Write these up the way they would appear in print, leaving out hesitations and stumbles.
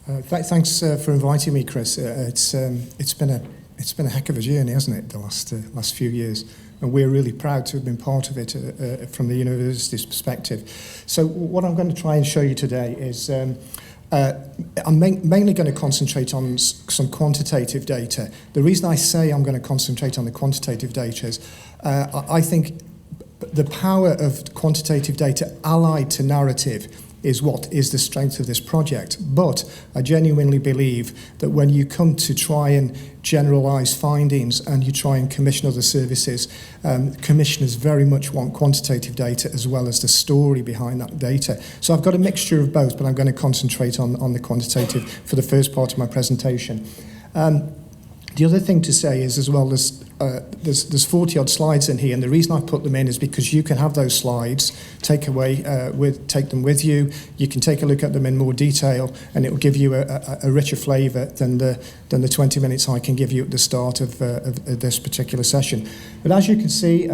Thanks for inviting me, Chris. It's been a heck of a journey, hasn't it, the last few years, and we're really proud to have been part of it from the university's perspective. So what I'm going to try and show you today is I'm mainly going to concentrate on some quantitative data. The reason I say I'm going to concentrate on the quantitative data is I think the power of quantitative data allied to narrative is what is the strength of this project. But I genuinely believe that when you come to try and generalise findings and you try and commission other services, commissioners very much want quantitative data as well as the story behind that data. So I've got a mixture of both, but I'm going to concentrate on the quantitative for the first part of my presentation. The other thing to say is as well, there's 40-odd slides in here, and the reason I put them in is because you can have those slides, take them with you. You can take a look at them in more detail, and it will give you a richer flavour than the 20 minutes I can give you at the start of this particular session. But as you can see,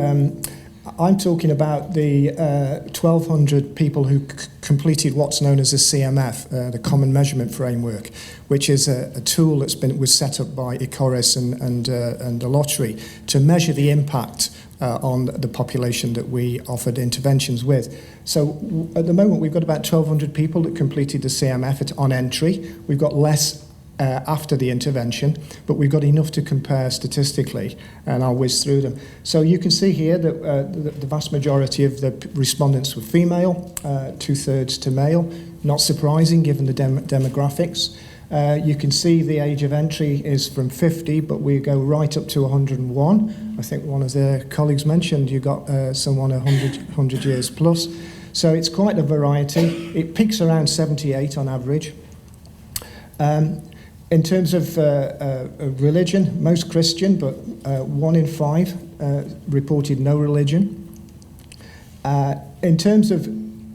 I'm talking about the 1,200 people who completed what's known as a CMF, the Common Measurement Framework, which is a tool was set up by ICORIS and the lottery to measure the impact on the population that we offered interventions with. So at the moment, we've got about 1,200 people that completed the CMF on entry. We've got less after the intervention, but we've got enough to compare statistically, and I'll whiz through them. So you can see here that the vast majority of the respondents were female, 2/3 to male. Not surprising given the demographics. You can see the age of entry is from 50, but we go right up to 101. I think one of the colleagues mentioned you got someone 100 years plus. So it's quite a variety. It peaks around 78 on average. In terms of religion, most Christian, but 1 in 5 reported no religion. In terms of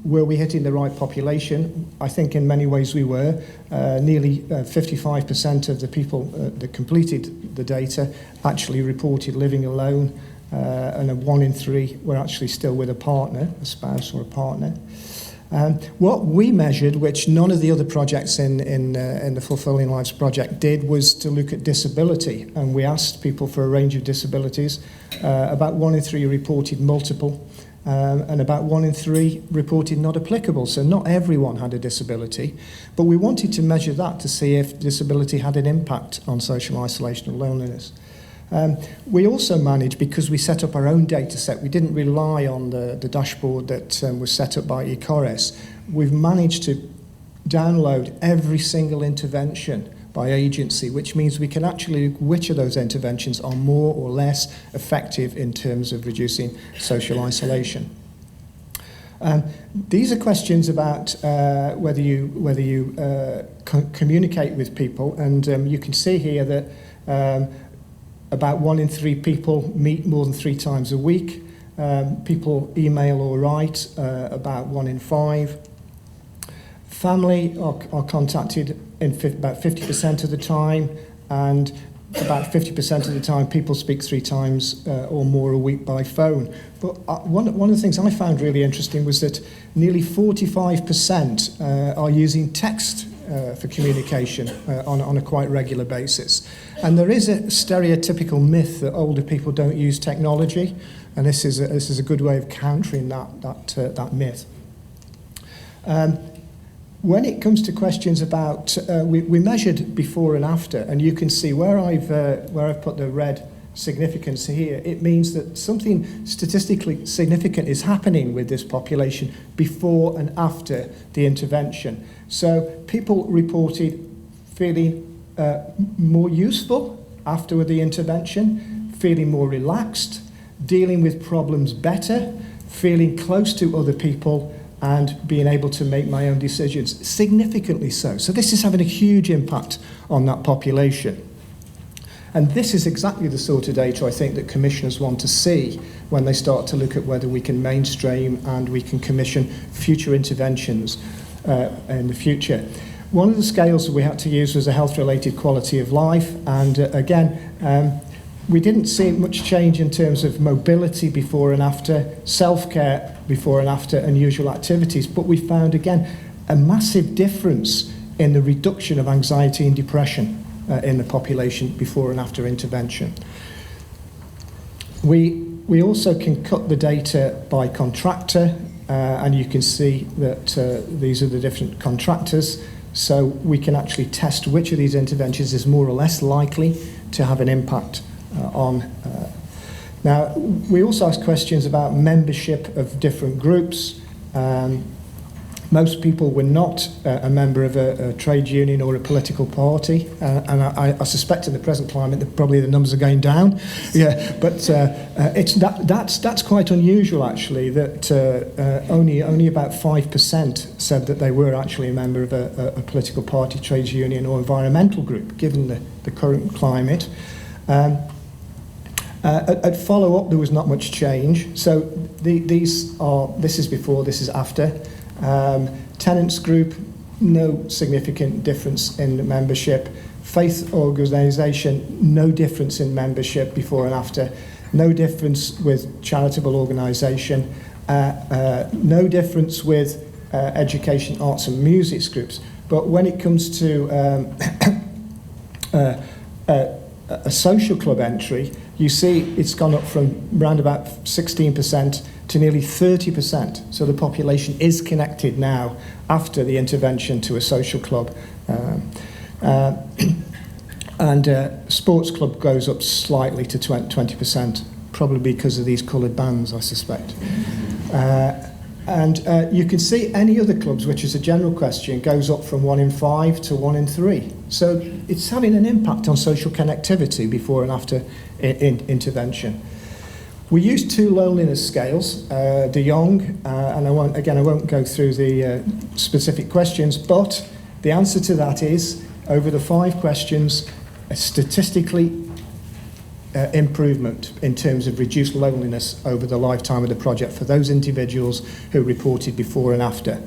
were we hitting the right population, I think in many ways we were. Nearly 55% of the people that completed the data actually reported living alone, and 1 in 3 were actually still with a partner, a spouse or a partner. What we measured, which none of the other projects in the Fulfilling Lives project did, was to look at disability, and we asked people for a range of disabilities. About 1 in 3 reported multiple, and about 1 in 3 reported not applicable, so not everyone had a disability, but we wanted to measure that to see if disability had an impact on social isolation and loneliness. We also managed, because we set up our own data set, we didn't rely on the dashboard that was set up by ICORIS. We've managed to download every single intervention by agency, which means we can actually look which of those interventions are more or less effective in terms of reducing social isolation. These are questions about whether you communicate with people, and you can see here that about 1 in 3 people meet more than 3 times a week. People email or write, about 1 in 5. Family are contacted in about 50% of the time, and about 50% of the time people speak 3 times or more a week by phone. But one of the things I found really interesting was that nearly 45% are using text for communication on a quite regular basis. And there is a stereotypical myth that older people don't use technology, and this is a good way of countering that myth. When it comes to questions about, we measured before and after, and you can see where I've put the red significance here, it means that something statistically significant is happening with this population before and after the intervention. So people reported feeling more useful after the intervention, feeling more relaxed, dealing with problems better, feeling close to other people, and being able to make my own decisions, significantly so. So this is having a huge impact on that population. And this is exactly the sort of data I think that commissioners want to see when they start to look at whether we can mainstream and we can commission future interventions in the future. One of the scales that we had to use was a health-related quality of life, and again, we didn't see much change in terms of mobility before and after, self-care before and after, and usual activities, but we found again a massive difference in the reduction of anxiety and depression in the population before and after intervention. We also can cut the data by contractor, and you can see that these are the different contractors. So we can actually test which of these interventions is more or less likely to have an impact on. Now, we also ask questions about membership of different groups. Most people were not a member of a trade union or a political party, and I suspect in the present climate that probably the numbers are going down. Yeah, but that's quite unusual actually. That only about 5% said that they were actually a member of a political party, trade union, or environmental group, given the current climate. At follow-up, there was not much change. So this is before, this is after. Tenants group, no significant difference in membership. Faith organisation, no difference in membership before and after. No difference with charitable organisation. No difference with education, arts and music groups. But when it comes to a social club entry, you see it's gone up from around about 16% to nearly 30%. So the population is connected now after the intervention to a social club. And sports club goes up slightly to 20%, probably because of these coloured bands, I suspect. And you can see any other clubs, which is a general question, goes up from 1 in 5 to 1 in 3. So it's having an impact on social connectivity before and after intervention. We use 2 loneliness scales, De Jong, and I won't go through the specific questions, but the answer to that is, over the 5 questions, a statistically improvement in terms of reduced loneliness over the lifetime of the project for those individuals who reported before and after.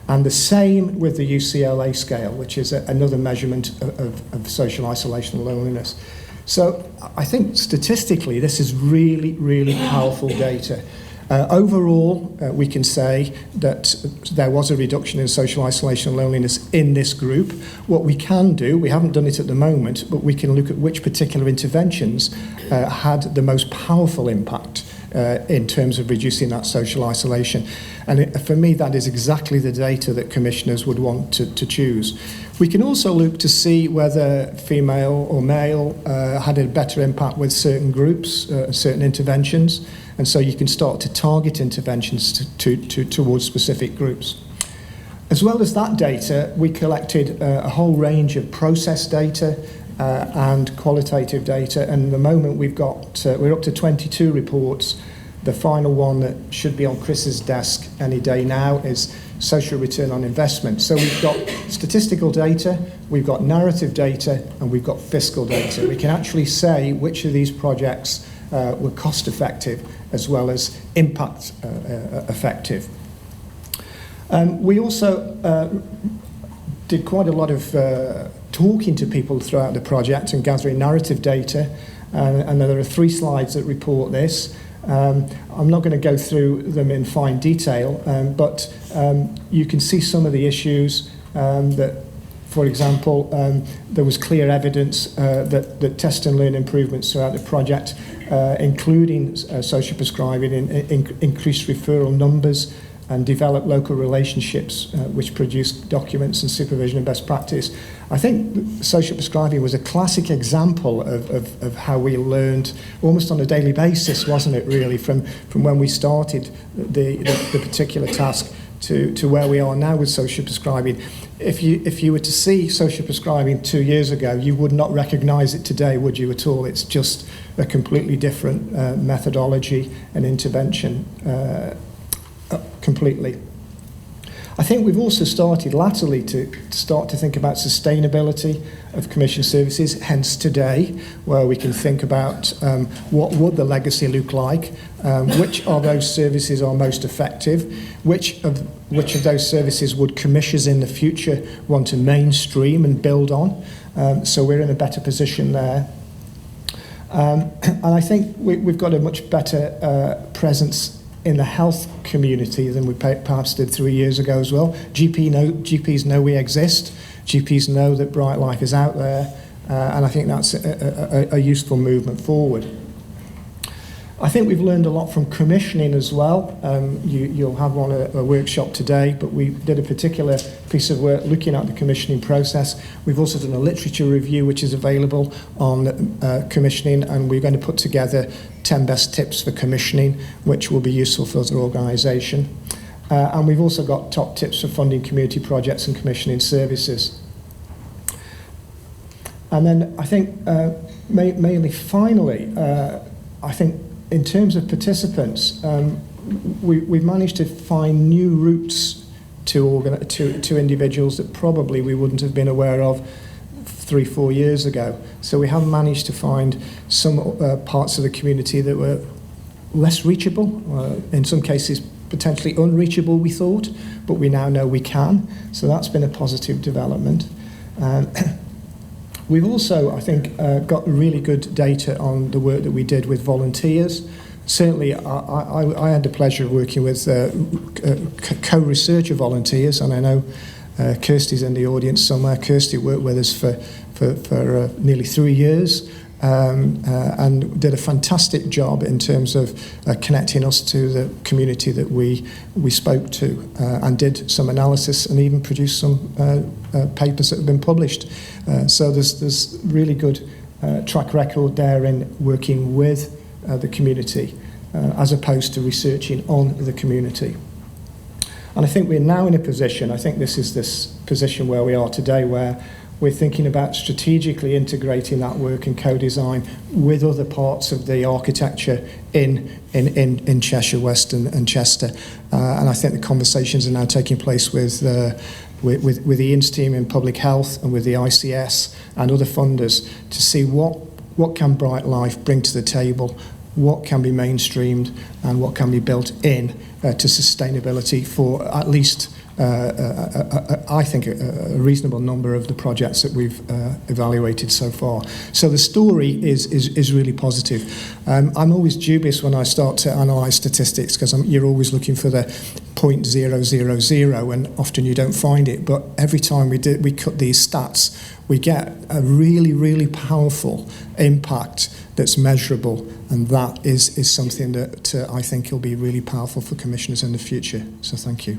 And the same with the UCLA scale, which is another measurement of social isolation and loneliness. So I think statistically this is really, really powerful data. Overall, we can say that there was a reduction in social isolation and loneliness in this group. What we can do, we haven't done it at the moment, but we can look at which particular interventions had the most powerful impact in terms of reducing that social isolation. And for me, that is exactly the data that commissioners would want to choose. We can also look to see whether female or male had a better impact with certain groups, certain interventions. And so you can start to target interventions towards specific groups. As well as that data, we collected a whole range of process data and qualitative data. And at the moment we're up to 22 reports. The final one that should be on Chris's desk any day now is social return on investment. So we've got statistical data, we've got narrative data, and we've got fiscal data. We can actually say which of these projects were cost effective as well as impact effective. We also did quite a lot of talking to people throughout the project and gathering narrative data, and there are 3 slides that report this. I'm not going to go through them in fine detail, but you can see some of the issues that, for example, there was clear evidence that test and learn improvements throughout the project, including social prescribing, increased referral numbers, and develop local relationships which produce documents and supervision and best practice. I think social prescribing was a classic example of how we learned almost on a daily basis, wasn't it, really, from when we started the particular task to where we are now with social prescribing. If you were to see social prescribing 2 years ago, you would not recognise it today, would you, at all? It's just a completely different methodology and intervention completely. I think we've also started latterly to think about sustainability of commission services, hence today, where we can think about what would the legacy look like, which of those services are most effective, which of those services would commissioners in the future want to mainstream and build on. So we're in a better position there. And I think we've got a much better presence in the health community than we perhaps did 3 years ago as well. GPs know we exist. GPs know that Brightlife is out there, and I think that's a useful movement forward. I think we've learned a lot from commissioning as well. You'll have a workshop today, but we did a particular piece of work looking at the commissioning process. We've also done a literature review which is available on commissioning, and we're going to put together 10 best tips for commissioning, which will be useful for other organisation. And we've also got top tips for funding community projects and commissioning services. And then I think, mainly finally, I think in terms of participants, we've managed to find new routes to individuals that probably we wouldn't have been aware of 3-4 years ago. So we have managed to find some parts of the community that were less reachable, in some cases potentially unreachable, we thought, but we now know we can. So that's been a positive development. We've also, I think, got really good data on the work that we did with volunteers. Certainly, I had the pleasure of working with co-researcher volunteers, and I know Kirsty's in the audience somewhere. Kirsty worked with us for nearly 3 years, and did a fantastic job in terms of connecting us to the community that we spoke to, and did some analysis and even produced some papers that have been published. So there's really good track record there in working with the community as opposed to researching on the community. And I think we're now in a position, I think this is this position where we are today, where we're thinking about strategically integrating that work and co-design with other parts of the architecture in Cheshire West and Chester. And I think the conversations are now taking place with the Ian's team in public health and with the ICS and other funders to see what can Brightlife bring to the table, what can be mainstreamed, and what can be built in to sustainability for at least I think a reasonable number of the projects that we've evaluated so far. So the story is really positive. I'm always dubious when I start to analyse statistics, because you're always looking for the 0.000, and often you don't find it. But every time we cut these stats, we get a really, really powerful impact that's measurable, and that is something that I think will be really powerful for commissioners in the future. So thank you.